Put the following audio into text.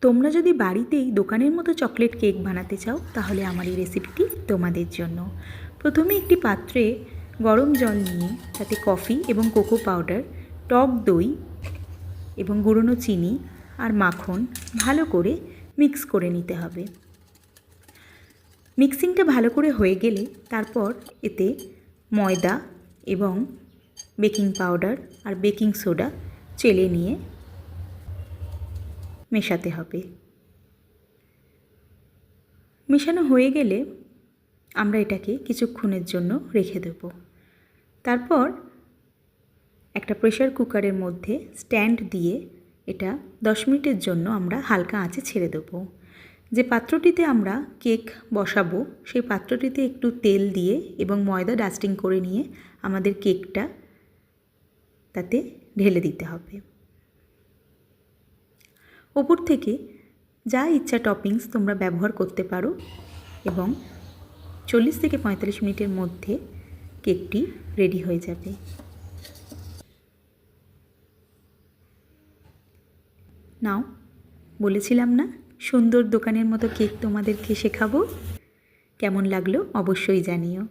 তোমরা যদি বাড়িতেই দোকানের মতো চকলেট কেক বানাতে চাও তাহলে আমার এই রেসিপিটি তোমাদের জন্য। প্রথমে একটি পাত্রে গরম জল নিয়ে তাতে কফি এবং কোকো পাউডার, টক দই এবং গুঁড়োনো চিনি আর মাখন ভালো করে মিক্স করে নিতে হবে। মিক্সিংটা ভালো করে হয়ে গেলে তারপর এতে ময়দা এবং বেকিং পাউডার আর বেকিং সোডা চেলে নিয়ে মেশাতে হবে। মেশানো হয়ে গেলে আমরা এটাকে কিছুক্ষণের জন্য রেখে দেব। তারপর একটা প্রেসার কুকারের মধ্যে স্ট্যান্ড দিয়ে এটা 10 মিনিটের জন্য আমরা হালকা আঁচে ছেড়ে দেব। যে পাত্রটিতে আমরা কেক বসাবো সেই পাত্রটিতে একটু তেল দিয়ে এবং ময়দা ডাস্টিং করে নিয়ে আমাদের কেকটা তাতে ঢেলে দিতে হবে। ওপর থেকে যা ইচ্ছা টপিংস তোমরা ব্যবহার করতে পারো এবং 40 থেকে 45 মিনিটের মধ্যে কেকটি রেডি হয়ে যাবে। নাও, বলেছিলাম না সুন্দর দোকানের মতো কেক তোমাদেরকে শেখাবো। কেমন লাগলো অবশ্যই জানিও।